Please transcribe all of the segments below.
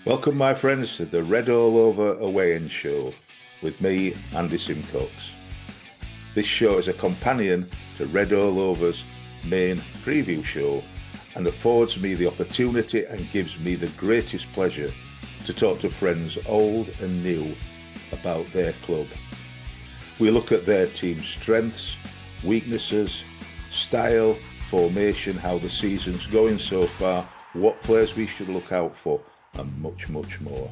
Welcome, my friends, to the Red All Over Away End Show with me, Andy Simcox. This show is a companion to Red All Over's main preview show and affords me the opportunity and gives me the greatest pleasure to talk to friends old and new about their club. We look at their team's strengths, weaknesses, style, formation, how the season's going so far, what players we should look out for, and much, much more.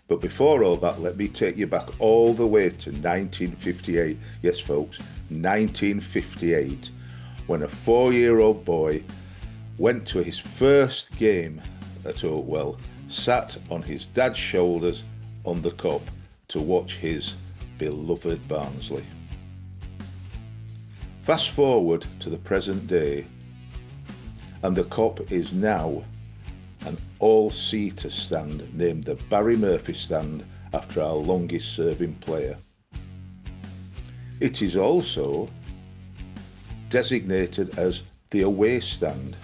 But before all that, let me take you back all the way to 1958. Yes, folks, 1958, when a 4-year-old boy went to his first game at Oakwell, sat on his dad's shoulders on the Kop to watch his beloved Barnsley. Fast forward to the present day, and the Kop is now an all-seater stand named the Barry Murphy stand after our longest serving player. It is also designated as the away stand.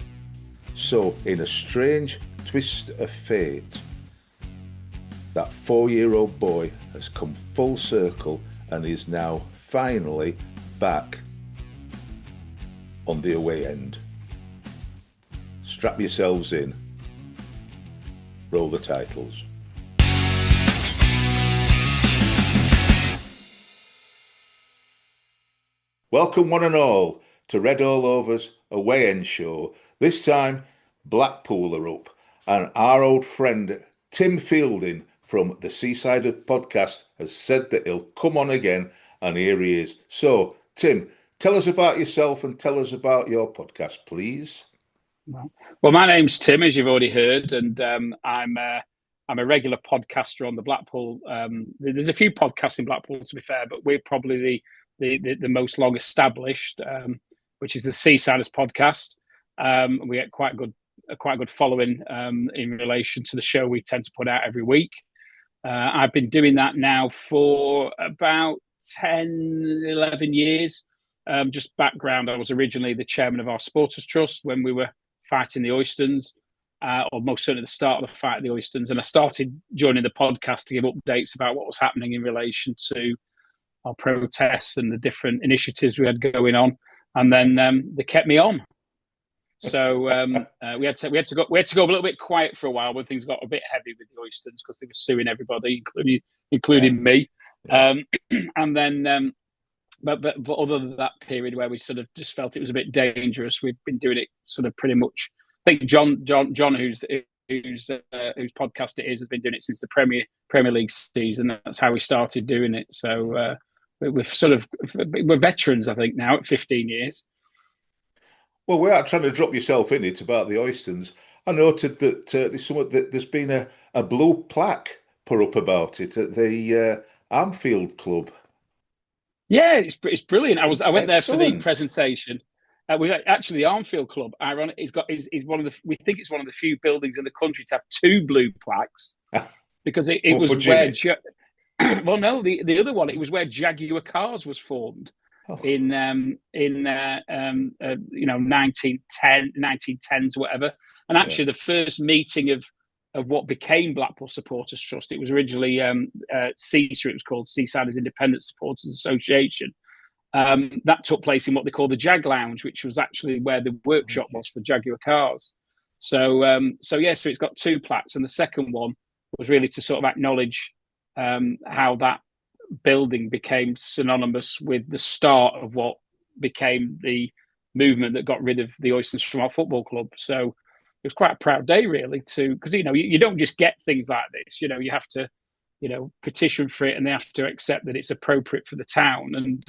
So in a strange twist of fate, that 4-year-old boy has come full circle and is now finally back on the away end. Strap yourselves in. Roll the titles. Welcome one and all to Red All Over's Away End Show. This time Blackpool are up and our old friend Tim Fielding from the Seasiders Podcast has said that he'll come on again, and here he is. So Tim, tell us about yourself and tell us about your podcast, please. Well, my name's Tim, as you've already heard, and I'm a regular podcaster on the Blackpool. There's a few podcasts in Blackpool, to be fair, but we're probably the most long established, which is the Seasiders Podcast. We get quite a good following in relation to the show we tend to put out every week. I've been doing that now for about 10, 11 years. Just background, I was originally the chairman of our supporters trust when we were fighting the Oystons, or most certainly the start of the fight of the Oystons. And I started joining the podcast to give updates about what was happening in relation to our protests and the different initiatives we had going on. And then they kept me on. So we had to go a little bit quiet for a while when things got a bit heavy with the Oystons because they were suing everybody, including me. Yeah. And then. But other than that period where we sort of just felt it was a bit dangerous, we've been doing it sort of pretty much. I think John, whose podcast it is, has been doing it since the Premier League season. That's how we started doing it. So we're veterans, I think, now at 15 years. Well, without trying to drop yourself in it about the Oystons, I noted that there's been a blue plaque put up about it at the Armfield Club. Yeah, it's brilliant. I went there for the presentation. We actually, the Armfield Club, ironic, is one of the. We think it's one of the few buildings in the country to have 2 blue plaques because it was where. Well, no, the other one, it was where Jaguar Cars was formed in 1910s, whatever. And actually, the first meeting of what became Blackpool Supporters Trust. It was originally CISA, it was called Seasiders Independent Supporters Association. That took place in what they call the Jag Lounge, which was actually where the workshop was for Jaguar Cars. So it's got 2 plaques, and the second one was really to sort of acknowledge how that building became synonymous with the start of what became the movement that got rid of the Oystons from our football club. So it was quite a proud day, really, because you don't just get things like this. You have to, petition for it, and they have to accept that it's appropriate for the town. And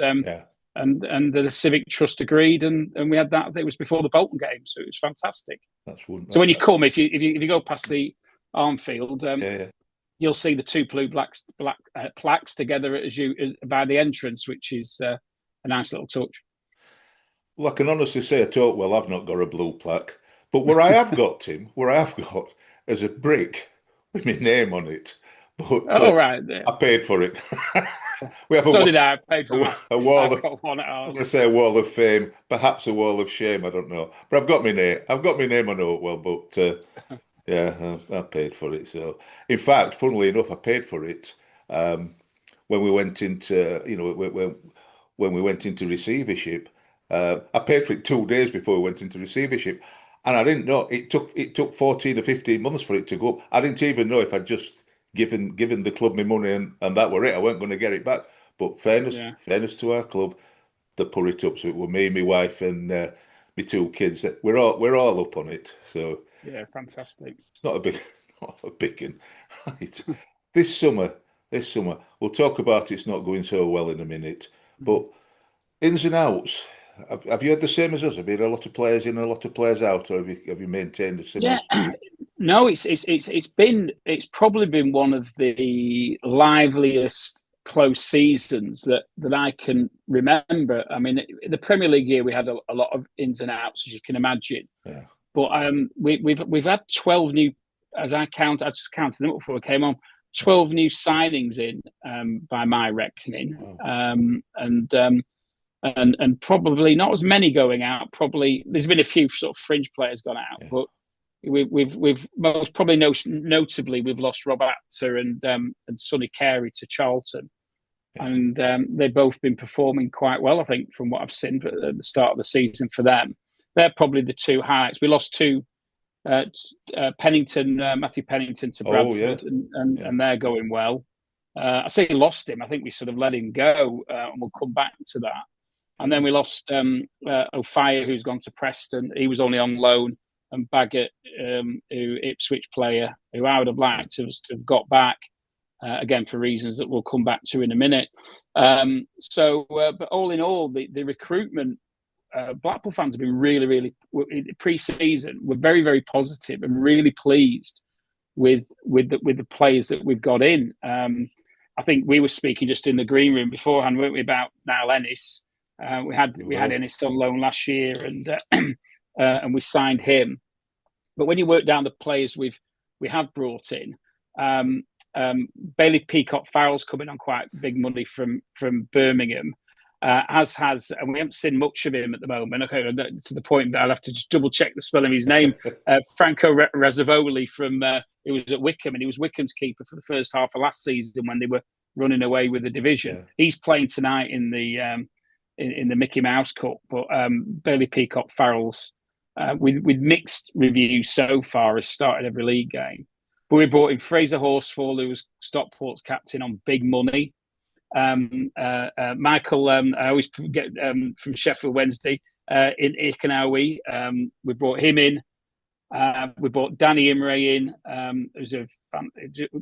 the Civic Trust agreed, and we had that. It was before the Bolton game, so it was fantastic. That's wonderful. So when you come, if you go past the Armfield, you'll see the 2 blue plaques together by the entrance, which is a nice little touch. Well, I can honestly say at Oakwell, I've not got a blue plaque. But where I have got, Tim, is a brick with my name on it. But right. Yeah. I paid for it. We have I paid for a wall of, I'm going to say a wall of fame, perhaps a wall of shame, I don't know. But I've got my name. I've got my name on Oakwell, but Yeah, I paid for it. So, in fact, funnily enough, I paid for it when we went into, when we went into receivership. I paid for it 2 days before we went into receivership, and I didn't know it took 14 or 15 months for it to go up. I didn't even know if I'd just given the club my money and that were it. I weren't going to get it back. But Yeah, fairness to our club, they put it up. So it were me, my wife, and my two kids. We're all up on it. So. yeah, fantastic. It's not a big, not a big one. Right. This summer, this summer, we'll talk about it's not going so well in a minute. Mhm. But ins and outs, have you had the same as us? Have you had a lot of players in, a lot of players out, or have you maintained a similar Yeah, streak? no, it's probably been one of the liveliest close seasons that I can remember. I mean, the Premier League year we had a lot of ins and outs, as you can imagine. Yeah. But we've had 12 new, as I just counted them up before I came on. 12 new signings in by my reckoning, Wow. and probably not as many going out. Probably there's been a few sort of fringe players gone out, Yeah. but we've most probably notably we've lost Rob Actor and Sonny Carey to Charlton, Yeah. and they've both been performing quite well. I think from what I've seen at the start of the season for them, they're probably the two highlights. We lost two. Matthew Pennington to Oh yeah. Bradford, and, Yeah. and they're going well. I say lost him. I think we sort of let him go, and we'll come back to that. And then Yeah. we lost O'Fire, who's gone to Preston. He was only on loan, and Baggett, who Ipswich player, who I would have Yeah. liked to have got back again for reasons that we'll come back to in a minute. But all in all, the recruitment. Blackpool fans have been really pre-season. We're very positive and really pleased with the players that we've got in. I think we were speaking just in the green room beforehand, weren't we, about Niall Ennis? We had Ennis on loan last year, and we signed him. But when you work down the players we have brought in, Bailey Peacock Farrell's coming on quite big money from Birmingham. And we haven't seen much of him at the moment. Okay, to the point that I'll have to just double check the spelling of his name. Franco Rezzavoli from he was at Wickham, and he was Wickham's keeper for the first half of last season when they were running away with the division. Yeah. He's playing tonight in the Mickey Mouse Cup. But Bailey Peacock Farrell's with mixed reviews so far has started every league game. But we brought in Fraser Horsfall, who was Stockport's captain on big money. Michael, I always get from Sheffield Wednesday in Ikanawi. We brought him in. We brought Danny Imre in.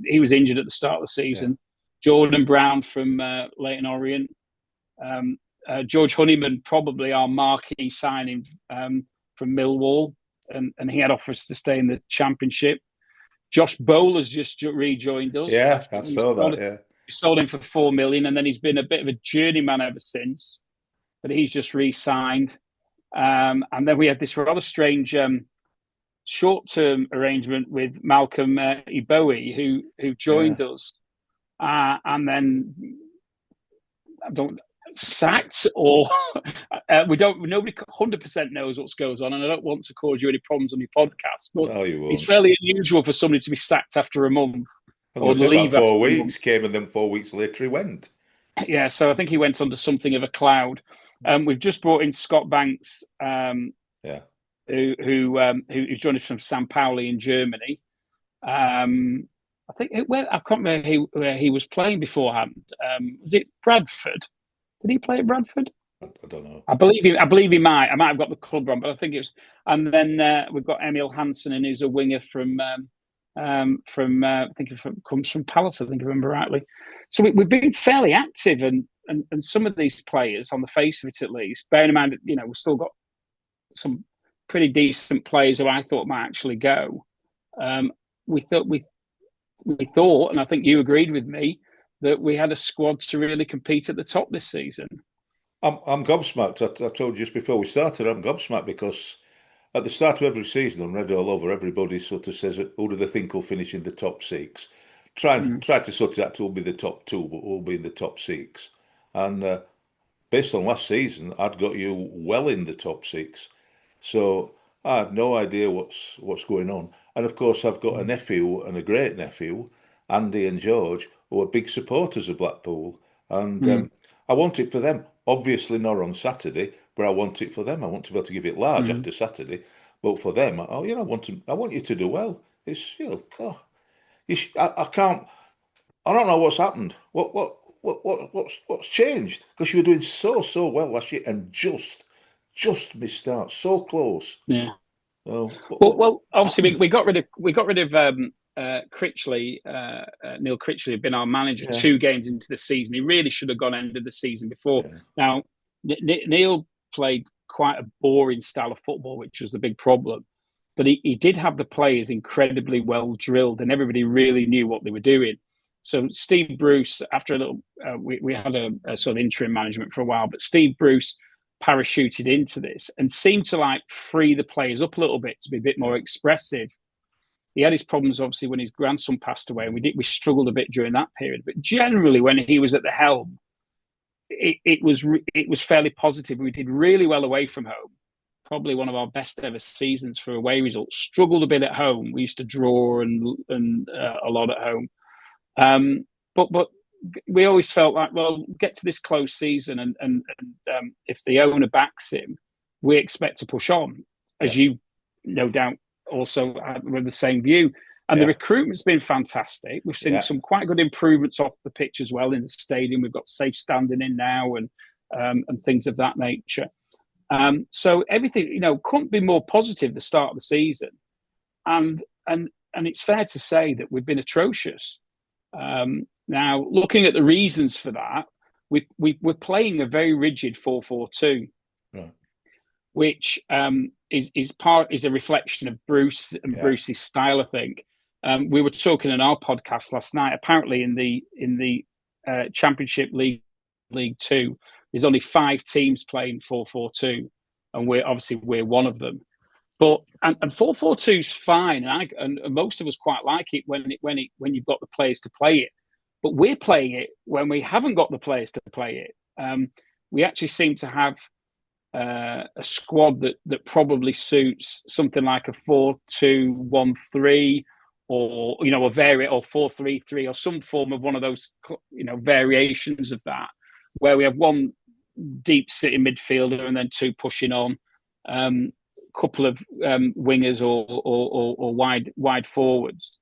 He was injured at the start of the season. Yeah. Jordan Brown from Leyton Orient. George Honeyman, probably our marquee signing from Millwall, and he had offers to stay in the Championship. Josh Bowler's just rejoined us. Yeah, I saw that. Yeah. We sold him for 4 million, and then he's been a bit of a journeyman ever since. But he's just re-signed, and then we had this rather strange short-term arrangement with Malcolm Ibowie, who joined us, and then I don't sacked or we don't. Nobody 100% knows what goes on, and I don't want to cause you any problems on your podcast. But no, you won't. It's fairly unusual for somebody to be sacked after a month. Or leave about 4 weeks, came and then 4 weeks later he went. Yeah, so I think he went under something of a cloud. We've just brought in Scott Banks, who's joined us from San Pauli in Germany. I think I can't remember where he was playing beforehand. Was it Bradford? Did he play at Bradford? I don't know. I believe he might. I might have got the club wrong, but I think it was. And then we've got Emil Hansen, who's a winger from I think comes from Palace, I think I remember rightly. So we've been fairly active, and some of these players, on the face of it at least, bearing in mind, we've still got some pretty decent players who I thought might actually go. We thought, and I think you agreed with me, that we had a squad to really compete at the top this season. I'm gobsmacked. I told you just before we started, I'm gobsmacked because at the start of every season, on Read All Over, everybody sort of says, who do they think will finish in the top six? Try to sort of that will be the top two, but we'll be in the top six. And based on last season, I'd got you well in the top six. So I have no idea what's going on. And of course, I've got a nephew and a great nephew, Andy and George, who are big supporters of Blackpool, and I want it for them. Obviously, not on Saturday, but I want it for them. I want to be able to give it large after Saturday, but for them, I want you to do well. It's I can't. I don't know what's happened. What's changed? Because you were doing so well last year and just missed out. So close. Yeah. Oh, Well, obviously we got rid of Critchley. Neil Critchley had been our manager 2 games into the season. He really should have gone end of the season before. Yeah. Now, Neil played quite a boring style of football, which was the big problem. But he did have the players incredibly well drilled, and everybody really knew what they were doing. So Steve Bruce, after a little, we had a sort of interim management for a while, but Steve Bruce parachuted into this and seemed to like free the players up a little bit to be a bit more expressive. He had his problems obviously when his grandson passed away, and we struggled a bit during that period. But generally, when he was at the helm, it was fairly positive. We did really well away from home, probably one of our best ever seasons for away results. Struggled a bit at home. We used to draw and a lot at home, but we always felt like, well, get to this close season, and if the owner backs him, we expect to push on, as you no doubt also with the same view. And the recruitment's been fantastic. We've seen some quite good improvements off the pitch as well in the stadium. We've got safe standing in now and things of that nature. So everything, couldn't be more positive the start of the season. And it's fair to say that we've been atrocious. Now, looking at the reasons for that, we're playing a very rigid 4-4-2, which is a reflection of Bruce and Bruce's style, I think. We were talking in our podcast last night. Apparently, in the Championship League 2, there's only 5 teams playing 4-4-2, and we're one of them. But and 4-4-2 is fine, and most of us quite like it when you've got the players to play it. But we're playing it when we haven't got the players to play it. We actually seem to have a squad that probably suits something like a 4-2-1-3, or a variant, or 4-3-3, or some form of one of those variations of that, where we have one deep sitting midfielder and then 2 pushing on, couple of wingers or wide forwards.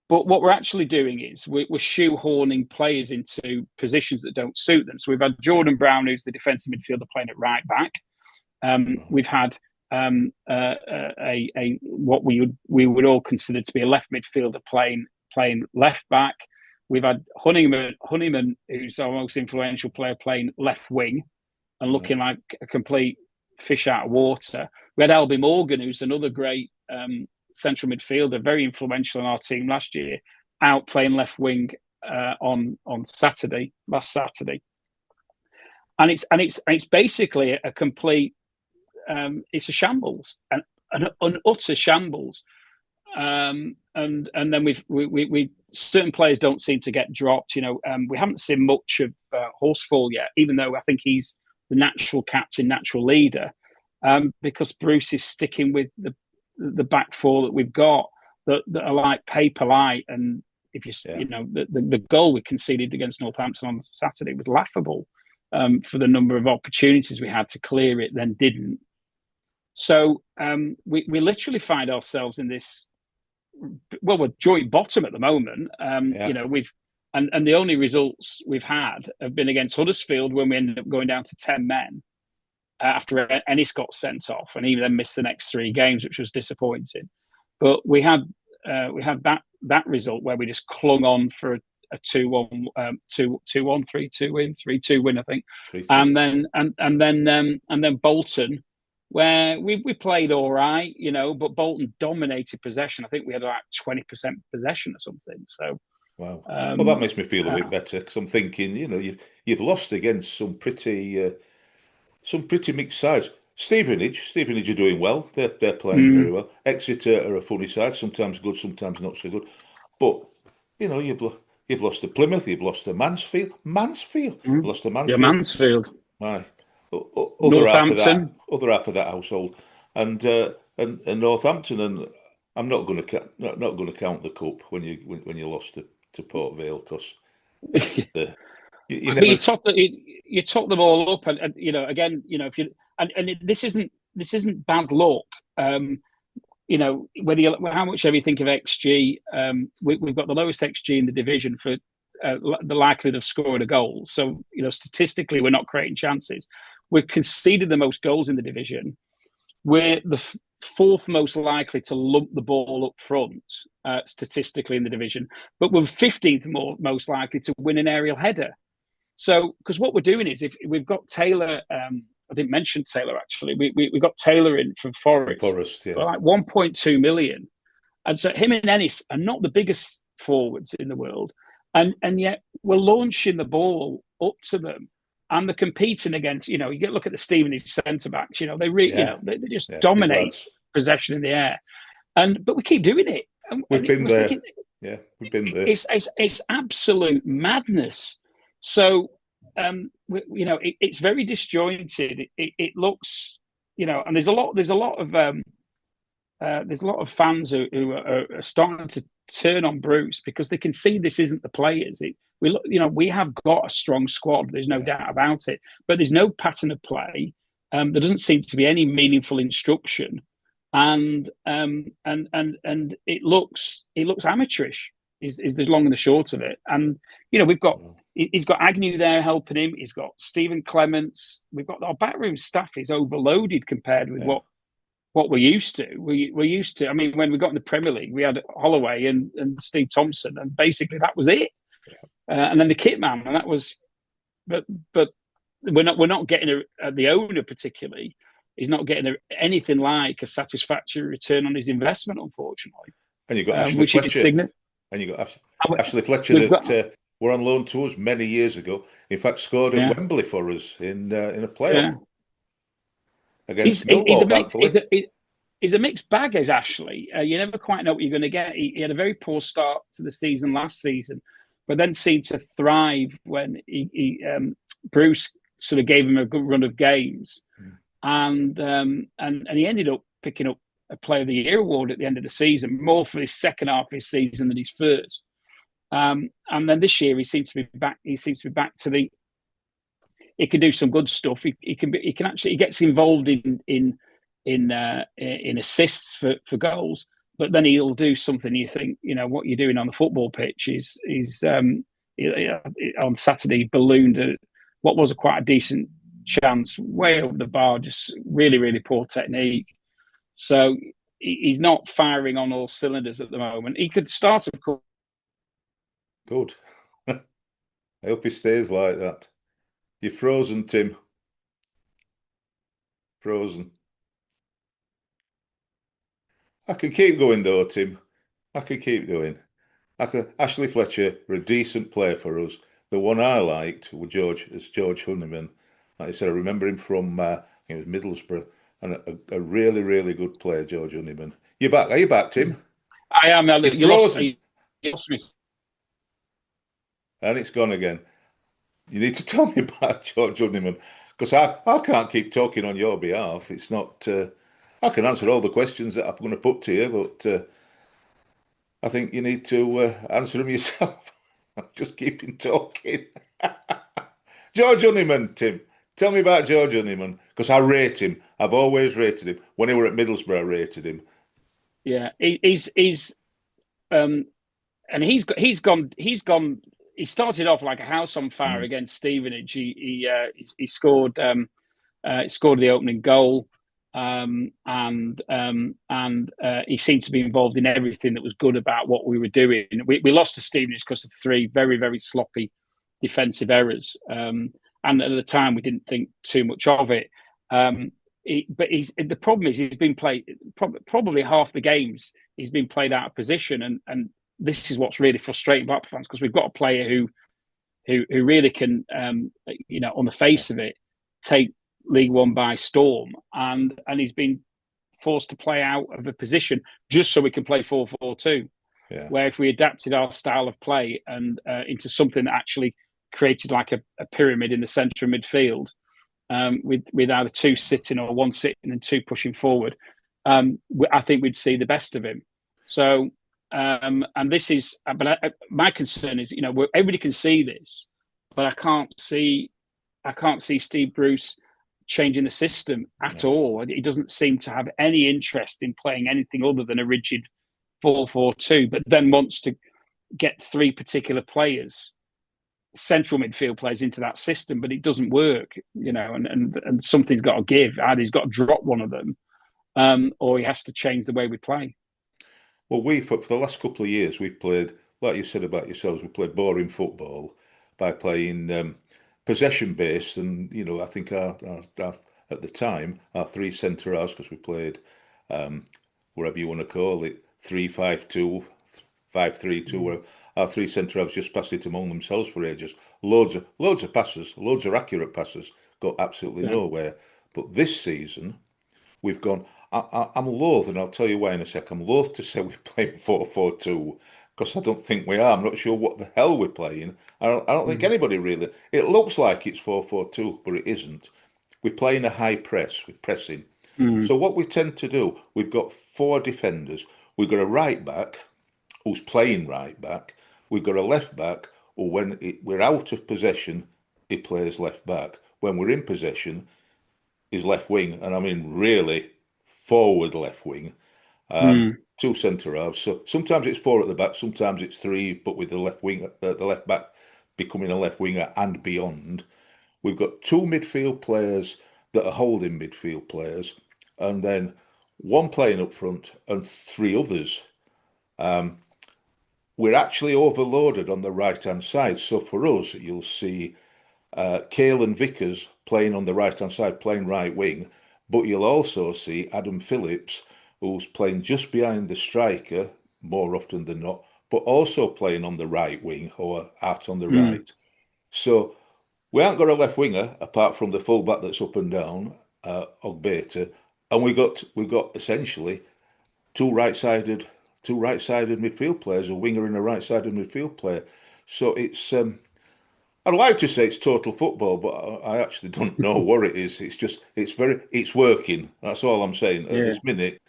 But what we're actually doing is we're shoehorning players into positions that don't suit them. So we've had Jordan Brown, who's the defensive midfielder, playing at right back. We've had a what we would all consider to be a left midfielder playing left back. We've had Honeyman, who's our most influential player, playing left wing and looking like a complete fish out of water. We had Albie Morgan, who's another great central midfielder, very influential in our team last year, out playing left wing on last Saturday, and it's basically a complete it's a shambles, an utter shambles, and then we certain players don't seem to get dropped. We haven't seen much of Horsfall yet, even though I think he's the natural captain, natural leader, because Bruce is sticking with the back 4 that we've got that are like paper light. And if the goal we conceded against Northampton on Saturday was laughable for the number of opportunities we had to clear it, then didn't. So we literally find ourselves in this. Well, we're joint bottom at the moment. We've and the only results we've had have been against Huddersfield, when we ended up going down to 10 men after Ennis got sent off, and he then missed the next 3 games, which was disappointing. But we had that result where we just clung on for a 2-1, 2-1, 3-2 win, 3-2 win, I think, 3-2. and then Bolton, where we played all right, but Bolton dominated possession. I think we had like 20% possession or something. So, wow. Well, that makes me feel a bit better, because I'm thinking, you've lost against some pretty mixed sides. Stevenage are doing well. They're playing very well. Exeter are a funny side, sometimes good, sometimes not so good. But you've lost to Plymouth, you've lost to Mansfield. You've lost to Mansfield. Yeah, Mansfield. Aye. Northampton. Other half of that household. And and Northampton, and I'm not going to not going to count the cup when you lost to Port Vale, because you But never. you top them all up, and again, if you this isn't bad luck. Whether how much ever you think of XG, we've got the lowest XG in the division for the likelihood of scoring a goal. So statistically, we're not creating chances. We've conceded the most goals in the division. We're the fourth most likely to lump the ball up front statistically in the division, but we're 15th most likely to win an aerial header. So, because what we're doing is, if we've got Taylor, I didn't mention Taylor actually. We got Taylor in from Forest. Forest, yeah, like 1.2 million, and so him and Ennis are not the biggest forwards in the world, and yet we're launching the ball up to them, and they're competing against. You look at the Stevenage centre backs. They just dominate possession in the air, but we keep doing it. We've been there. We've been there. It's absolute madness. So, it's very disjointed. It looks, and there's a lot of fans who are starting to turn on Bruce because they can see this isn't the players. We have got a strong squad. There's no doubt about it, but there's no pattern of play. There doesn't seem to be any meaningful instruction, and it looks amateurish. Is the long and the short of it. And he's got Agnew there helping him. He's got Stephen Clements. We've got our backroom staff is overloaded compared with what we're used to. We're used to. I mean, when we got in the Premier League, we had Holloway and Steve Thompson, and basically that was it. And then the kit man, and that was. But we're not getting the owner particularly. He's not getting anything like a satisfactory return on his investment, unfortunately. And you've got Ashley Fletcher. And you got Ashley Fletcher that were on loan to us many years ago. In fact, scored at Wembley for us in a playoff against Millwall. He's a mixed bag, as Ashley. You never quite know what you're going to get. He had a very poor start to the season last season, but then seemed to thrive when Bruce sort of gave him a good run of games, and he ended up picking up a Player of the Year award at the end of the season, more for his second half of his season than his first. And then this year he seems to be back. He seems to be back to the. He can do some good stuff. He gets involved in assists for goals, but then he'll do something. You think what you're doing on the football pitch is on Saturday ballooned what was quite a decent chance way over the bar. Just really, really poor technique. So he's not firing on all cylinders at the moment. He could start a couple. Good. I hope he stays like that. You're frozen, Tim. Frozen. I can keep going though, Tim. I can keep going. Ashley Fletcher were a decent player for us. The one I liked was George Honeyman. Like I said, I remember him from it was Middlesbrough. And a really, really good player, George Honeyman. You back? Are you back, Tim? I am. You lost me. And it's gone again. You need to tell me about George Honeyman, because I can't keep talking on your behalf. It's not. I can answer all the questions that I'm going to put to you, but I think you need to answer them yourself. I'm just keeping talking. George Honeyman, Tim. Tell me about George Honeyman, because I rate him. I've always rated him. When he were at Middlesbrough, I rated him. Yeah, he's gone. He started off like a house on fire against Stevenage. He scored the opening goal, and he seemed to be involved in everything that was good about what we were doing. We lost to Stevenage because of 3 very, very sloppy defensive errors. And at the time, we didn't think too much of it. The problem is he's been played probably half the games. He's been played out of position, and this is what's really frustrating Blackpool fans, because we've got a player who really can, on the face of it, take League One by storm, and he's been forced to play out of a position just so we can play 4-4-2. Yeah. Where if we adapted our style of play and into something that actually created like a pyramid in the centre of midfield, with either 2 sitting or 1 sitting and 2 pushing forward, I think we'd see the best of him. So, and this is, but my concern is, everybody can see this, but I can't see Steve Bruce changing the system at all. He doesn't seem to have any interest in playing anything other than a rigid 4-4-2, but then wants to get three particular players, central midfield players, into that system, but it doesn't work, and something's got to give. Either he's got to drop one of them, or he has to change the way we play. Well, for the last couple of years, we've played, like you said about yourselves, we played boring football by playing possession-based, and I think our at the time our three centre halves, because we played whatever you want to call it, 3-5-2, 5-3-2. Our three centre halves just passed it among themselves for ages. Loads of passes, loads of accurate passes, got absolutely nowhere. But this season, we've gone. I'm loath, and I'll tell you why in a sec. I'm loath to say we're playing 4-4-2 because I don't think we are. I'm not sure what the hell we're playing. I don't think anybody really. It looks like it's 4-4-2, but it isn't. We're playing a high press. We're pressing. So what we tend to do, we've got four defenders. We've got a right back who's playing right back. We've got a left back who, when we're out of possession, he plays left back. When we're in possession, he's left wing, and I mean really forward left wing. Two centre halves. So sometimes it's four at the back, sometimes it's three, but with the left wing, the left back becoming a left winger and beyond. We've got two midfield players that are holding midfield players, and then one playing up front and three others. We're actually overloaded on the right-hand side. So for us, you'll see Caelan Vickers playing on the right-hand side, playing right wing, but you'll also see Adam Phillips, who's playing just behind the striker more often than not, but also playing on the right wing or out on the right. So we haven't got a left winger apart from the fullback that's up and down, Ogbeta, and we've got essentially two right-sided midfield players, a winger and a right-sided midfield player. So it's I'd like to say it's total football, but I actually don't know what it is. It's working. That's all I'm saying. At this minute,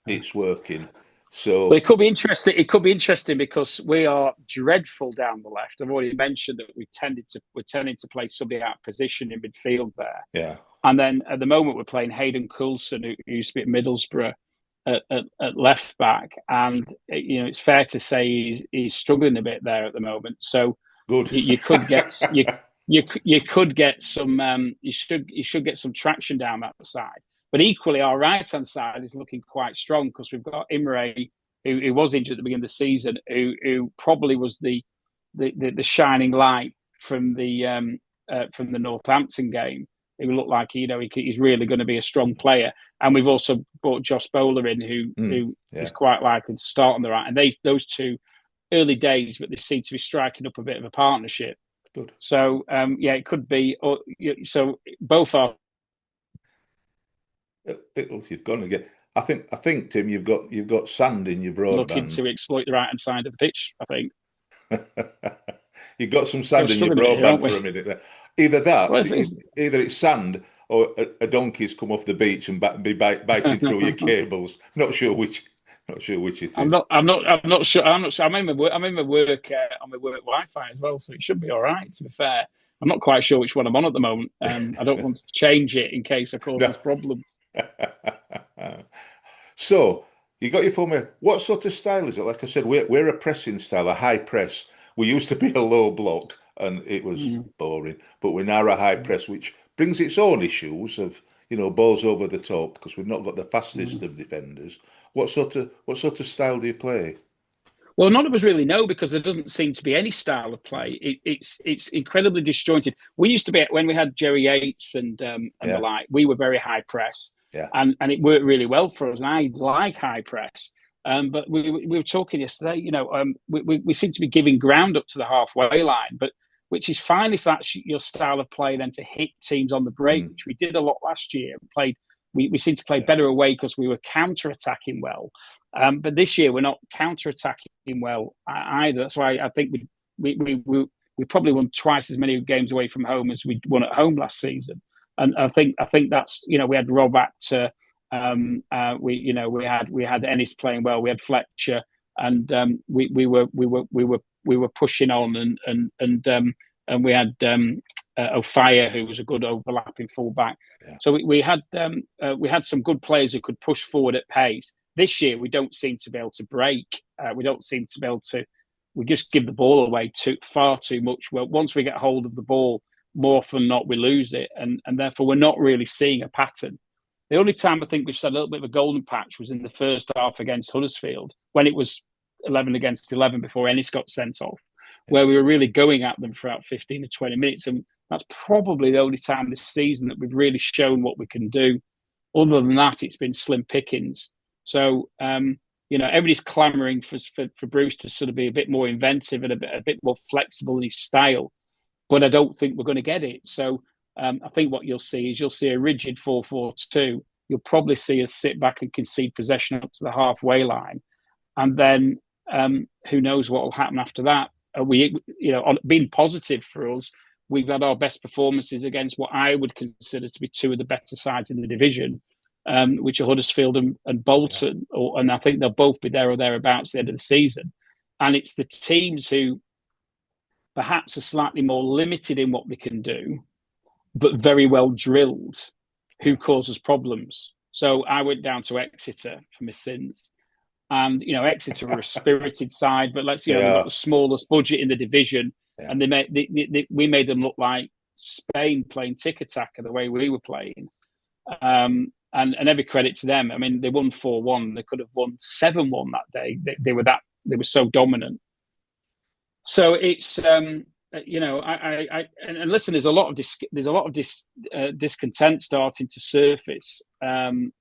it's working. So it could be interesting. It could be interesting because we are dreadful down the left. I've already mentioned that we're tending to play somebody out of position in midfield there. Yeah. And then at the moment we're playing Hayden Coulson, who used to be at Middlesbrough, at left back, and it's fair to say he's struggling a bit there at the moment. So good. You could get you could get some. You should get some traction down that side. But equally, our right-hand side is looking quite strong because we've got Imre, who was injured at the beginning of the season, who probably was the shining light from the Northampton game. It looked like he's really going to be a strong player. And we've also brought Josh Bowler in, who is quite likely to start on the right. And those two, early days, but they seem to be striking up a bit of a partnership. Good. So it could be. So both are. You've gone again. I think Tim, you've got sand in your broadband. Looking to exploit the right hand side of the pitch, I think. You've got some sand in your broadband for a minute there. Either that, either it's sand or a donkey's come off the beach and be biting through your cables. Not sure which it is. I'm not sure. I'm in my work on my work Wi-Fi as well, so it should be all right. To be fair, I'm not quite sure which one I'm on at the moment. I don't want to change it in case I cause this problem. So you got your phone. What sort of style is it? Like I said, we're a pressing style, a high press. We used to be a low block, and it was boring. But we're now a high press, which brings its own issues of balls over the top because we've not got the fastest of defenders. What sort of style do you play? Well, none of us really know because there doesn't seem to be any style of play. It's incredibly disjointed. We used to be, when we had Jerry Yates and the like, we were very high press, and it worked really well for us. And I like high press, but we were talking yesterday. We seem to be giving ground up to the halfway line, but which is fine if that's your style of play. Then to hit teams on the break, which we did a lot last year. We seem to play better away because we were counter-attacking well. But this year we're not counter-attacking well either. That's why I think we probably won twice as many games away from home as we won at home last season. And I think that's we had Rob at We had Ennis playing well. We had Fletcher, and we were pushing on, and we had Ofaya, who was a good overlapping fullback. Yeah. So we had some good players who could push forward at pace. This year, we don't seem to be able to break. We don't seem to be able to. We just give the ball away far too much. Well, once we get hold of the ball, more often than not, we lose it, and therefore we're not really seeing a pattern. The only time I think we've had a little bit of a golden patch was in the first half against Huddersfield, when it was 11 against 11 before Ennis got sent off, where we were really going at them for about 15 to 20 minutes. And that's probably the only time this season that we've really shown what we can do. Other than that, it's been slim pickings. So, everybody's clamouring for Bruce to sort of be a bit more inventive and a bit more flexible in his style. But I don't think we're going to get it. So I think what you'll see is a rigid 4-4-2. You'll probably see us sit back and concede possession up to the halfway line. And then who knows what will happen after that. Being positive for us, we've had our best performances against what I would consider to be two of the better sides in the division, which are Huddersfield and Bolton. Yeah. And I think they'll both be there or thereabouts at the end of the season. And it's the teams who perhaps are slightly more limited in what they can do, but very well drilled, who cause us problems. So I went down to Exeter for my sins. And, Exeter are a spirited side, but they've got the smallest budget in the division. Yeah. And we made them look like Spain playing tic-tac the way we were playing. And every credit to them. I mean, they won 4-1. They could have won 7-1 that day. They were so dominant. So it's, and listen, there's a lot of discontent starting to surface. I'm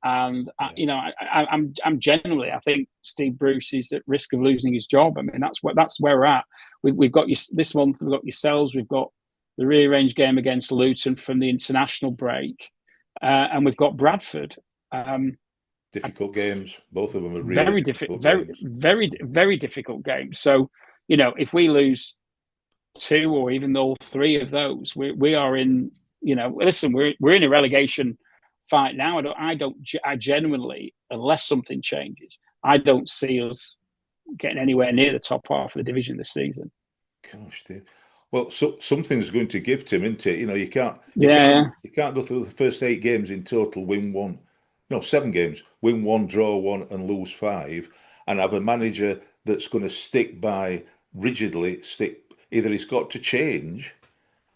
generally, I think Steve Bruce is at risk of losing his job. I mean, that's where we're at. We've got this month. We've got yourselves. We've got the rearranged game against Luton from the international break, and we've got Bradford. Difficult games. Both of them are really very difficult. Very difficult games. So, if we lose 2 or even all 3 of those, we are in. Listen, we're in a relegation fight now. I genuinely, unless something changes, I don't see us getting anywhere near the top half of the division this season. Gosh, Dave. Well, so something's going to give, Tim, isn't it? You can't go through the first 8 games in total, win 1. No, 7 games, win 1, draw 1, and lose 5, and have a manager that's going to stick by rigidly. Either he's got to change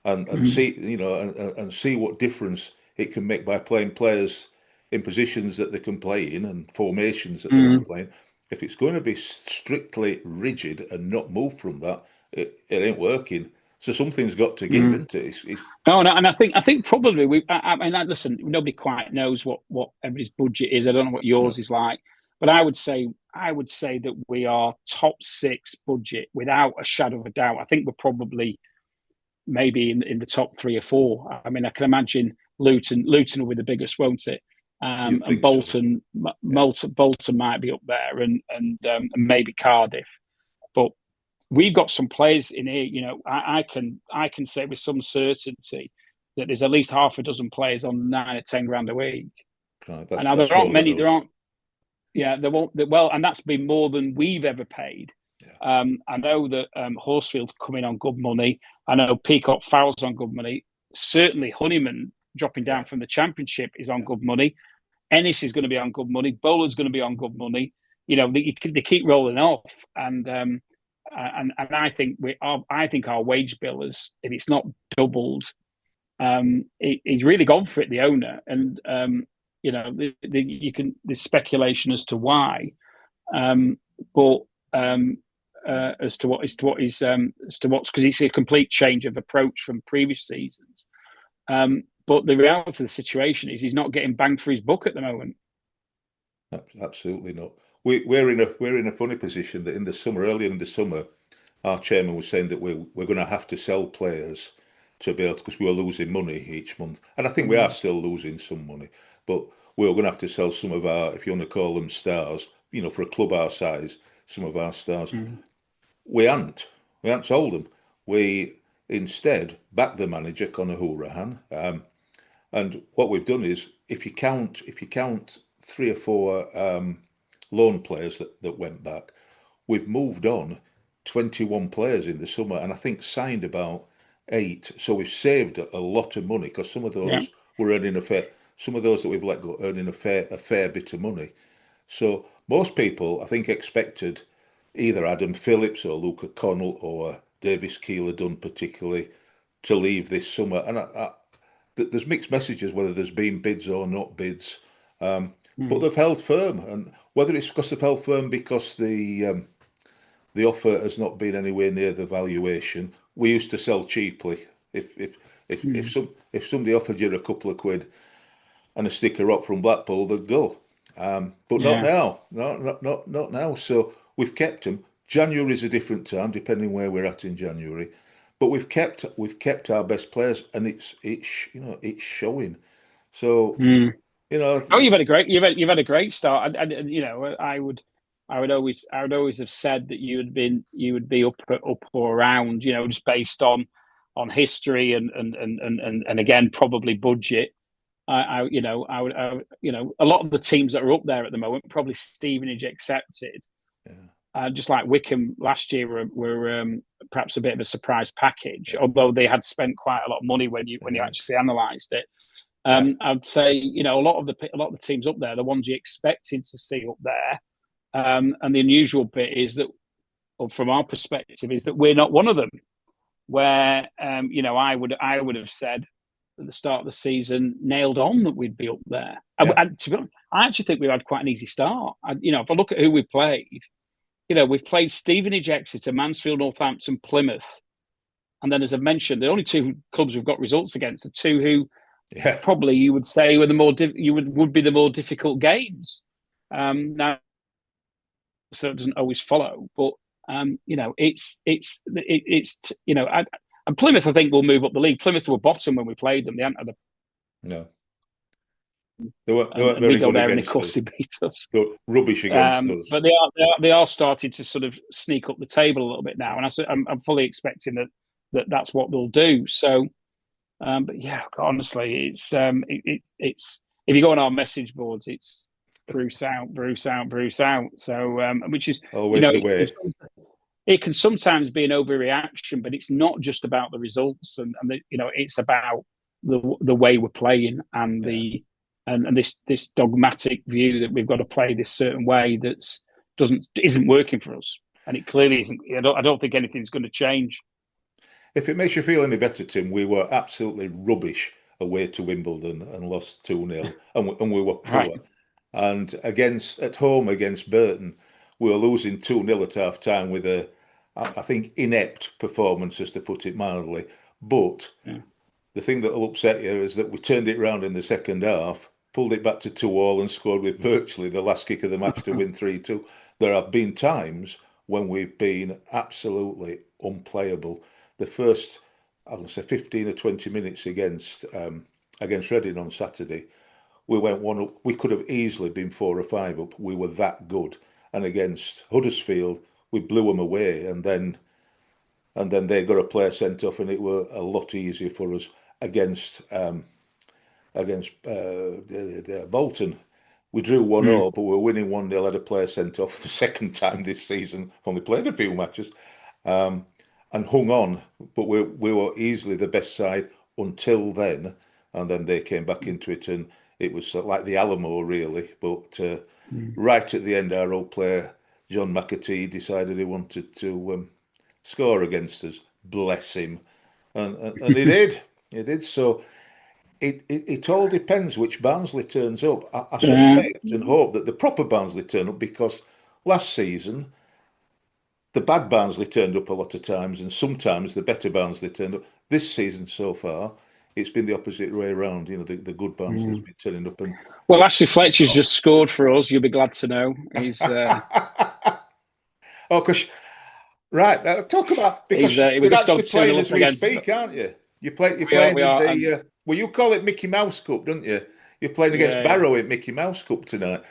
and see, and see what difference it can make by playing players in positions that they can play in and formations that they can play in. If it's going to be strictly rigid and not move from that, it ain't working. So something's got to give, isn't it? And I think probably listen, nobody quite knows what everybody's budget is. I don't know what yours is like, but I would say that we are top 6 budget without a shadow of a doubt. I think we're probably maybe in the top 3 or 4. I mean, I can imagine Luton will be the biggest, won't it? And Bolton, so. Bolton might be up there, and maybe Cardiff. But we've got some players in here. I can say with some certainty that there's at least half a dozen players on 9 or 10 grand a week. Right, and there aren't many. There aren't. Yeah, there won't. Well, and that's been more than we've ever paid. Yeah. I know that Horsfield's coming on good money. I know Peacock Fowles on good money. Certainly, Honeyman dropping down from the Championship is on good money. Ennis is going to be on good money. Bowler's going to be on good money. They keep rolling off, and I think our wage bill is, if it's not doubled, he's really gone for it, the owner, and there's speculation as to why, but as to what's because it's a complete change of approach from previous seasons. But the reality of the situation is he's not getting banged for his buck at the moment. Absolutely not. We're in a funny position that earlier in the summer, our chairman was saying that we're going to have to sell players to be able because we were losing money each month, and I think we are still losing some money, but we're going to have to sell some of our, if you want to call them stars, for a club our size, some of our stars. We haven't sold them. We instead backed the manager Conor Hourihane, and what we've done is if you count 3 or 4 loan players that went back. We've moved on 21 players in the summer, and I think signed about 8. So we've saved a lot of money because some of those were earning some of those that we've let go earning a fair bit of money. So most people, I think, expected either Adam Phillips or Luca Connell or Davis Keeler Dunn particularly to leave this summer. And there's mixed messages whether there's been bids or not bids, but they've held firm. And whether it's because they've held firm because the offer has not been anywhere near the valuation. We used to sell cheaply. If somebody offered you a couple of quid and a sticker up from Blackpool, they'd go. But not now. Not now. So we've kept them. January's a different time, depending where we're at in January. But we've kept our best players, and it's showing. So Oh, you've had a great start. And I would always have said that you would be up or around, just based on history and again probably budget. I would, a lot of the teams that are up there at the moment, probably Stevenage accepted. Just like Wickham last year were perhaps a bit of a surprise package, although they had spent quite a lot of money when you actually analysed it. I'd say a lot of the teams up there, the ones you expected to see up there, and the unusual bit is that, from our perspective, is that we're not one of them. Where I would have said at the start of the season, nailed on that we'd be up there. And to be honest, I actually think we've had quite an easy start. If I look at who we played, we've played Stevenage, Exeter, Mansfield, Northampton, Plymouth, and then, as I mentioned, the only 2 clubs we've got results against are 2 who probably you would say were would be the more difficult games. Now, so it doesn't always follow, but and Plymouth, I think, will move up the league. Plymouth were bottom when we played them. They hadn't had no. They weren't very good there, against and of course us. they beat us. Rubbish against us. But they are starting to sort of sneak up the table a little bit now, and I'm fully expecting that's what they'll do. So, but yeah, honestly, it's if you go on our message boards, it's Bruce out, Bruce out, Bruce out. So, which is always the way. It can sometimes be an overreaction, but it's not just about the results, and it's about the way we're playing and this dogmatic view that we've got to play this certain way isn't working for us, and it clearly isn't. I don't think anything's going to change. If it makes you feel any better, Tim, we were absolutely rubbish away to Wimbledon and lost 2-0, and we were poor. Right. And at home against Burton, we were losing 2-0 at half time with I think, inept performances, to put it mildly. But the thing that will upset you is that we turned it round in the second half, pulled it back to 2-2 and scored with virtually the last kick of the match to win 3-2. There have been times when we've been absolutely unplayable. The first, I would say, 15 or 20 minutes against Reading on Saturday, we went 1-up. We could have easily been 4 or 5 up. We were that good. And against Huddersfield, we blew them away, and then they got a player sent off, and it were a lot easier for us against Bolton. We drew 1-0, but we were winning 1-0. Had a player sent off the second time this season. Only played a few matches, and hung on. But we were easily the best side until then, and then they came back into it, and it was like the Alamo, really. But right at the end, our old player John McAtee decided he wanted to score against us. Bless him, and he did. He did. So it all depends which Barnsley turns up. I suspect and hope that the proper Barnsley turn up, because last season the bad Barnsley turned up a lot of times, and sometimes the better Barnsley turned up. This season so far, it's been the opposite way around. The good Barnsley's been turning up. And well, Ashley Fletcher's just scored for us. You'll be glad to know. He's oh, because right. Talk about, because you're actually playing as we speak, aren't you? You're playing in the well, you call it Mickey Mouse Cup, don't you? You're playing against Barrow in Mickey Mouse Cup tonight.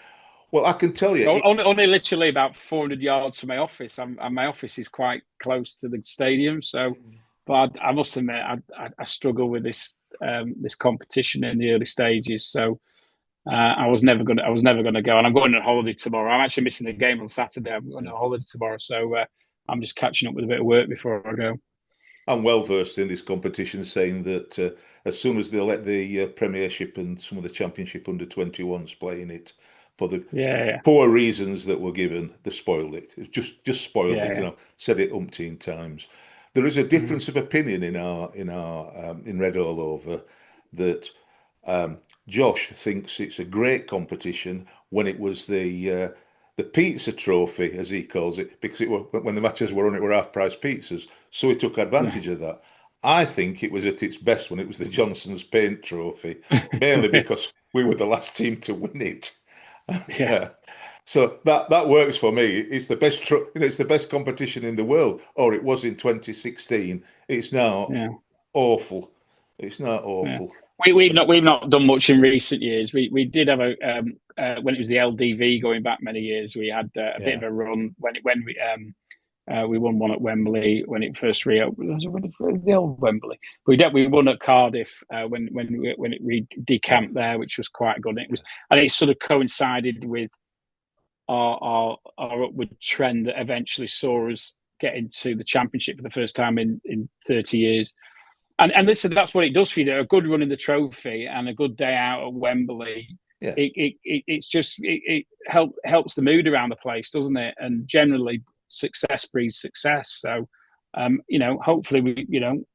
Well, I can tell you, only literally about 400 yards from my office. My office is quite close to the stadium, so. But I must admit, I struggle with this competition in the early stages. So I was never gonna go, and I'm going on holiday tomorrow. I'm actually missing the game on Saturday. I'm going on holiday tomorrow, so I'm just catching up with a bit of work before I go. I'm well versed in this competition, saying that as soon as they let the Premiership and some of the Championship under-21s play in it, for the Yeah, poor reasons that were given, they spoiled it. It's just spoiled it, yeah, and I've said it umpteen times. There is a difference of opinion in Red All Over that Josh thinks it's a great competition when it was the pizza trophy, as he calls it, because when the matches were on, it were half-price pizzas, so he took advantage of that. I think it was at its best when it was the Johnson's Paint Trophy, mainly because we were the last team to win it. yeah, So that works for me. It's the best, it's the best competition in the world, or it was in 2016. It's now yeah. awful. It's not Yeah. awful. We've not done much in recent years. We did have a when it was the LDV going back many years. We had a bit Yeah. of a run when we won one at Wembley when it first reopened. Was it the old Wembley? We won at Cardiff when it decamped there, which was quite good. And it sort of coincided with our upward trend that eventually saw us get into the Championship for the first time in 30 years. And listen, that's what it does for you. A good run in the trophy and a good day out at Wembley. Yeah. It helps the mood around the place, doesn't it? And generally, success breeds success. So, hopefully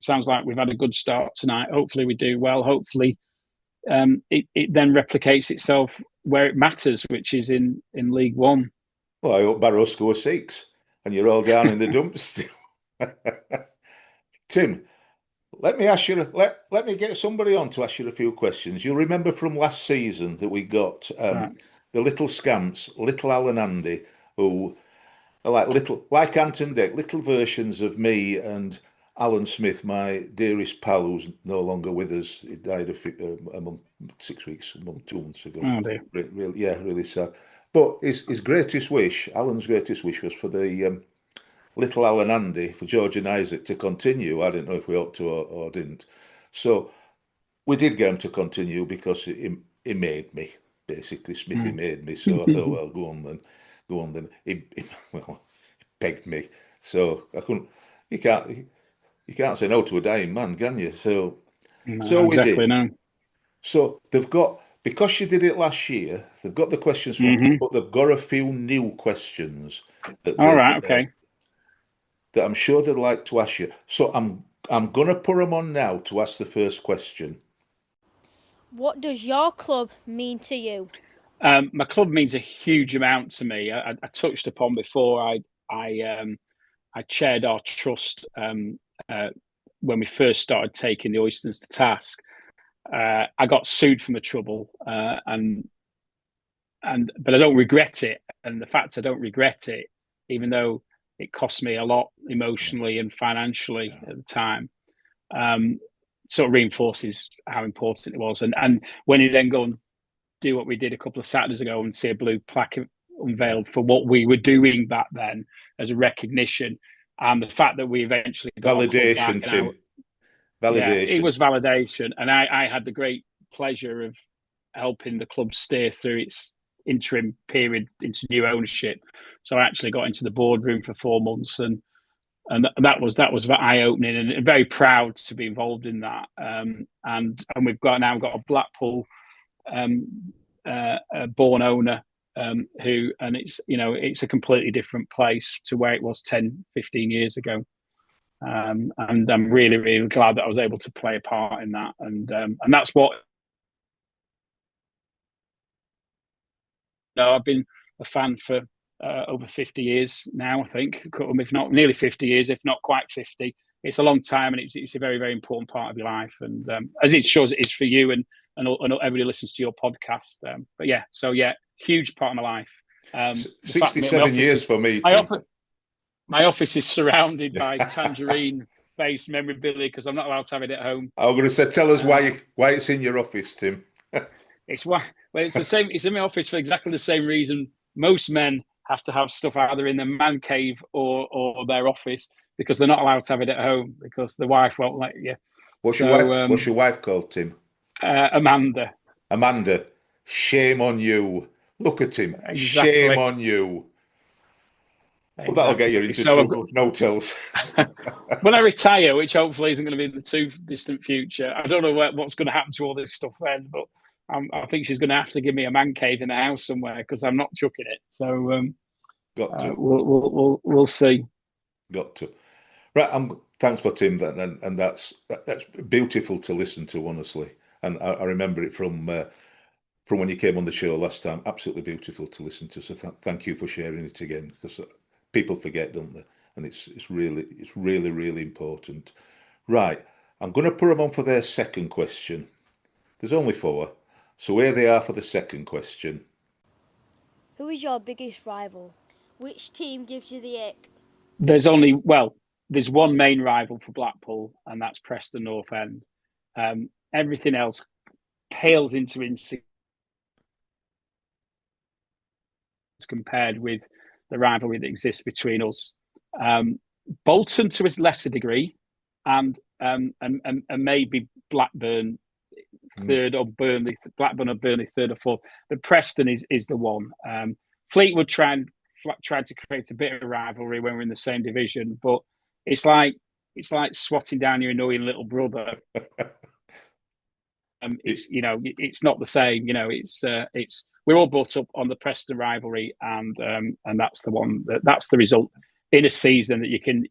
sounds like we've had a good start tonight. Hopefully we do well. Hopefully, it then replicates itself where it matters, which is in League One. Well, I hope Barrow score 6 and you're all down in the dumps still. Tim, let me ask you. Let me get somebody on to ask you a few questions. You'll remember from last season that we got Right. the little scamps, little Alan Andy, who are like Ant and Dec, little versions of me and Alan Smith, my dearest pal, who's no longer with us. He died a month, 6 weeks, 2 months ago. Oh dear. Really, yeah, really sad. But his greatest wish, Alan's greatest wish, was for the little Alan Andy, for George and Isaac to continue. I didn't know if we ought to or didn't. So we did get him to continue because he made me, basically. Smithy made me. So I thought, well, go on then. He pegged me. So I couldn't, you can't say no to a dying man, can you? So we exactly, did. no. So they've got, because she did it last year, they've got the questions from, but they've got a few new questions All right, okay. that I'm sure they'd like to ask you. So I'm gonna put them on now to ask the first question. What does your club mean to you? My club means a huge amount to me. I touched upon before. I chaired our trust when we first started taking the Oysters to task. I got sued for my trouble, but I don't regret it. And the fact I don't regret it, even though it cost me a lot emotionally and financially at the time, sort of reinforces how important it was. And when you then go and do what we did a couple of Saturdays ago and see a blue plaque unveiled for what we were doing back then as a recognition, and the fact that we eventually got validation, Tim. Validation. Yeah, it was validation, and I had the great pleasure of helping the club steer through its interim period into new ownership. So I actually got into the boardroom for 4 months, and that was eye opening, and very proud to be involved in that. And we've got a Blackpool born owner who, and it's a completely different place to where it was 10, 15 years ago. And I'm really, really glad that I was able to play a part in that. And that's what I've been a fan for over 50 years now, I think, if not nearly 50 years, if not quite 50. It's a long time, and it's a very, very important part of your life. And as it shows it is for you and everybody listens to your podcast. But yeah, huge part of my life. 67 years for me. My office is surrounded by tangerine-based memorabilia because I'm not allowed to have it at home. I was going to say, tell us why it's in your office, Tim. It's the same. It's in my office for exactly the same reason most men have to have stuff either in their man cave or their office, because they're not allowed to have it at home because the wife won't let you. What's your wife called, Tim? Amanda. Amanda. Shame on you. Look at him. Exactly. Shame on you. Well, that'll get you into trouble if no tells. When I retire, which hopefully isn't going to be in the too distant future, I don't know what's going to happen to all this stuff then, but I think she's going to have to give me a man cave in the house somewhere because I'm not chucking it. So got to. We'll see. Got to. Right. Thanks for Tim. And that's beautiful to listen to, honestly. And I remember it from when you came on the show last time. Absolutely beautiful to listen to. So thank you for sharing it again, because people forget, don't they? And it's really important. Right. I'm going to put them on for their second question. There's only 4. So here they are for the second question. Who is your biggest rival? Which team gives you the ick? There's one main rival for Blackpool, and that's Preston North End. Everything else pales into insignificance compared with the rivalry that exists between us. Bolton to a lesser degree, and maybe Blackburn third, or Burnley, Blackburn or Burnley third or fourth. But Preston is the one. Fleetwood tried to create a bit of a rivalry when we're in the same division, but it's like swatting down your annoying little brother. It's not the same. It's we're all brought up on the Preston rivalry, and that's the one that's the result in a season that you can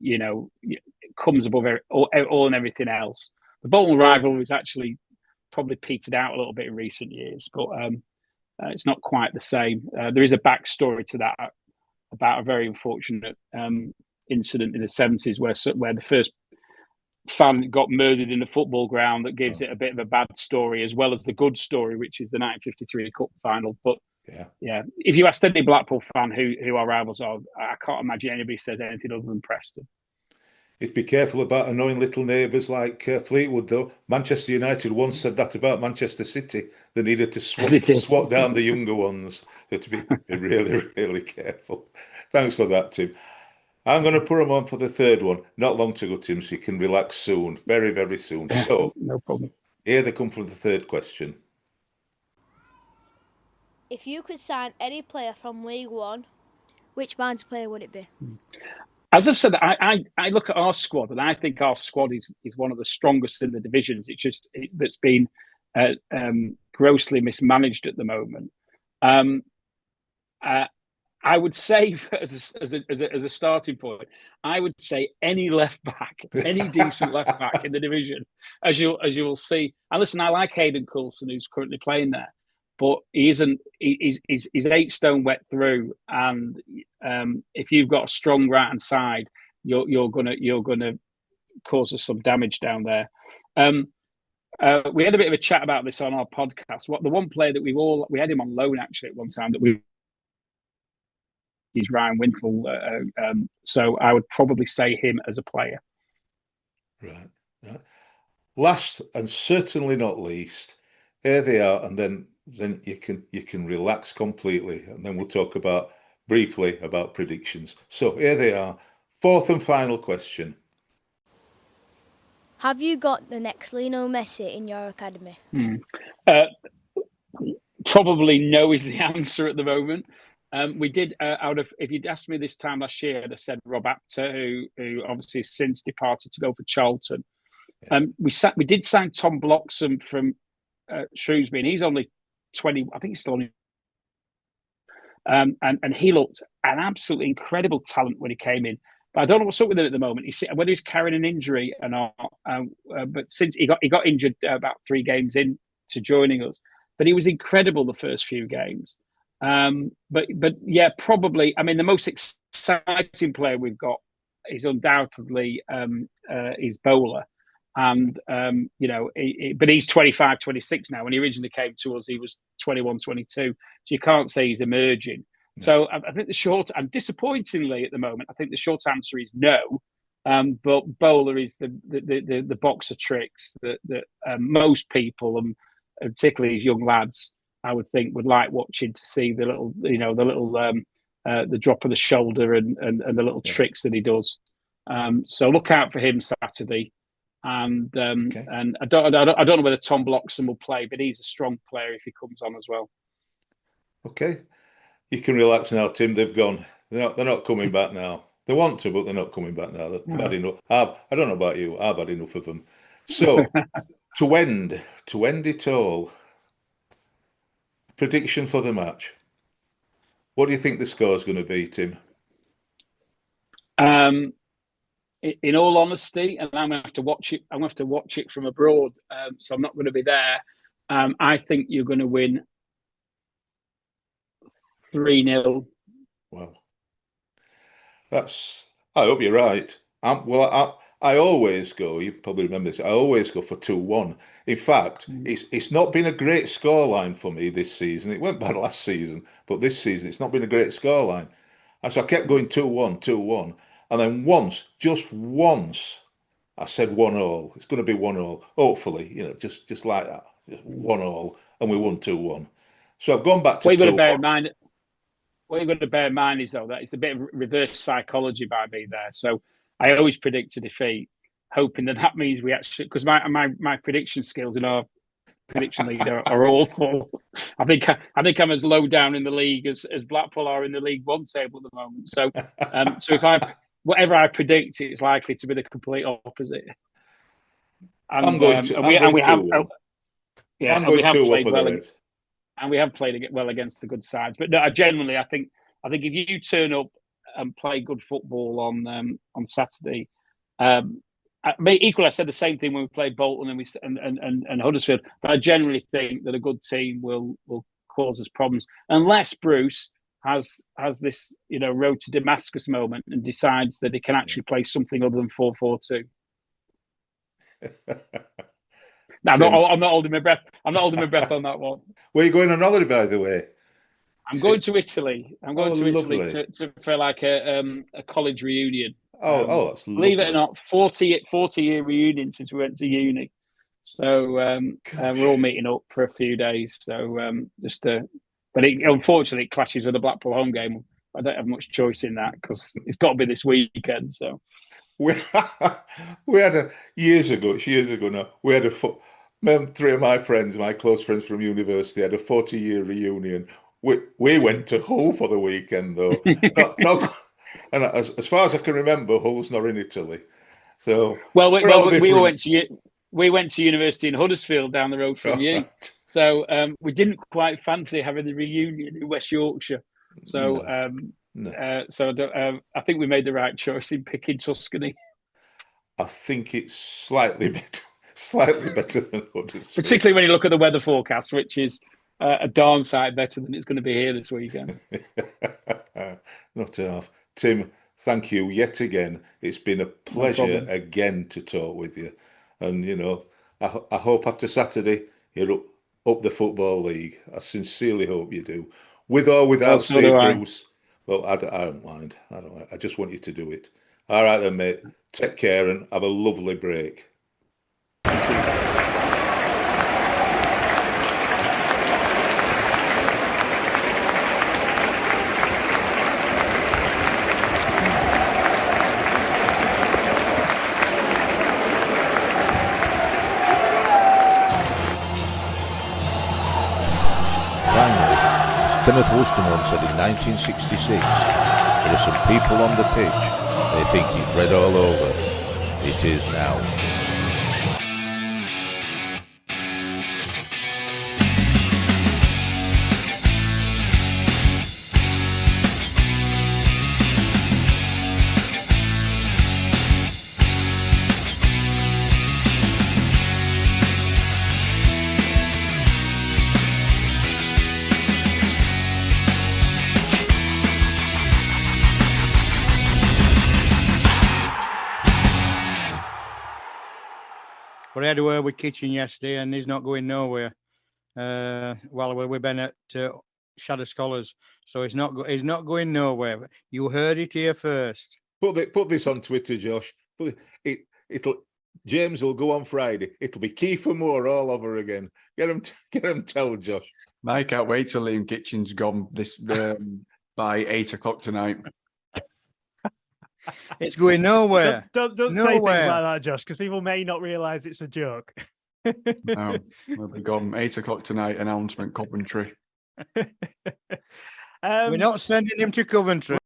comes above all and everything else. The Bolton rivalry was actually probably petered out a little bit in recent years, but it's not quite the same. There is a backstory to that about a very unfortunate incident in the 70s where the first fan got murdered in a football ground. That gives it a bit of a bad story, as well as the good story, which is the 1953 Cup final. But yeah, if you asked any Blackpool fan who our rivals are, I can't imagine anybody says anything other than Preston. You'd be careful about annoying little neighbours like Fleetwood, though. Manchester United once said that about Manchester City. They needed to swat down the younger ones. So to be really, really careful. Thanks for that, Tim. I'm going to put them on for the third one. Not long to go, Tim, so you can relax soon. Very, very soon. So, no problem. Here they come from the third question. If you could sign any player from League One, which Barnsley player would it be? As I've said, I look at our squad, and I think our squad is one of the strongest in the divisions. That's been grossly mismanaged at the moment. I would say, as a starting point, I would say any left back, any decent left back in the division, as you will see. And listen, I like Hayden Coulson, who's currently playing there, but he isn't. He's 8 stone wet through, and if you've got a strong right hand side, you're gonna cause us some damage down there. We had a bit of a chat about this on our podcast. The one player that we had him on loan actually at one time is Ryan Wintle. So I would probably say him as a player. Right. Last and certainly not least, here they are, and then you can relax completely, and then we'll talk briefly about predictions. So here they are. Fourth and final question. Have you got the next Lionel Messi in your academy? Probably no is the answer at the moment. We did if you'd asked me this time last year, I'd have said Rob Apter, who obviously has since departed to go for Charlton. We did sign Tom Bloxham from Shrewsbury, and he's only 20. I think he's still only. And he looked an absolutely incredible talent when he came in. But I don't know what's up with him at the moment. Whether he's carrying an injury or not. But since he got injured about 3 games in to joining us, but he was incredible the first few games. But yeah, probably. I mean, the most exciting player we've got is undoubtedly is Bowler, and but he's 25, 26 now. When he originally came to us, he was 21, 22. So you can't say he's emerging. No. So I think the short, and disappointingly at the moment, I think the short answer is no. But Bowler is the box of tricks that most people, and particularly these young lads, I would think would like watching to see the little, the drop of the shoulder and the little tricks that he does. So look out for him Saturday. And and I don't know whether Tom Bloxham will play, but he's a strong player if he comes on as well. Okay. You can relax now, Tim. They've gone. They're not coming back now. They want to, but they're not coming back now. They've had enough. I don't know about you. I've had enough of them. So to end it all, prediction for the match. What do you think the score's going to be, Tim? In all honesty, and I'm going to have to watch it. I'm going to have to watch it from abroad, so I'm not going to be there. I think you're going to win 3-0. Wow. I hope you're right. I always go, you probably remember this, I always go for 2-1. In fact, it's not been a great scoreline for me this season. It went bad last season, but this season it's not been a great scoreline. And so I kept going 2-1, 2-1. And then just once, I said 1-1. It's going to be 1-1. Hopefully, just like that. Just 1-1. And we won 2-1. So I've gone back to 2-1. What you've got to bear in mind is, though, that it's a bit of reverse psychology by me there. So I always predict a defeat, hoping that means we actually, because my prediction skills in our prediction league are awful. I think I'm as low down in the league as Blackpool are in the League One table at the moment. So if whatever I predict, it's likely to be the complete opposite. And we have played well. And we have played well against the good sides. But no, I think if you turn up and play good football on Saturday, equally I said the same thing when we played Bolton and Huddersfield. But I generally think that a good team will cause us problems unless Bruce has this road to Damascus moment and decides that he can actually play something other than 4-4-2. No, I'm not holding my breath. I'm not holding my breath on that one. Where are you going on holiday, by the way? I'm going to Italy. I'm going to Italy for like a college reunion. That's lovely. Believe it or not, 40-year reunion since we went to uni. So we're all meeting up for a few days. So unfortunately it clashes with the Blackpool home game. I don't have much choice in that because it's got to be this weekend. So we had years ago now. We had three of my friends, my close friends from university, had a 40-year reunion. We went to Hull for the weekend, though. And as far as I can remember, Hull's not in Italy. So we went to university in Huddersfield down the road from you. So we didn't quite fancy having the reunion in West Yorkshire. So I think we made the right choice in picking Tuscany. I think it's slightly better than Huddersfield. Particularly when you look at the weather forecast, which is a darn sight better than it's going to be here this weekend. Not half. Tim, thank you yet again. It's been a pleasure again to talk with you. And, I hope after Saturday you're up the Football League. I sincerely hope you do. With or without Steve Bruce. Well, I don't mind. I just want you to do it. All right then, mate. Take care and have a lovely break. Kenneth Wolstenholme said in 1966, there are some people on the pitch, they think he's red all over. It is now. But I had a word with Kitchen yesterday, and he's not going nowhere. While we've been at Shadow Scholars, so he's not going nowhere. You heard it here first. Put this on Twitter, Josh. James will go on Friday. It'll be Kiefer Moore all over again. Get him tell Josh. I can't wait till Liam Kitchen's gone by 8 o'clock tonight. It's going nowhere. Don't say things like that, Josh, because people may not realise it's a joke. No, we'll be gone 8 o'clock tonight. Announcement, Coventry. We're not sending him to Coventry.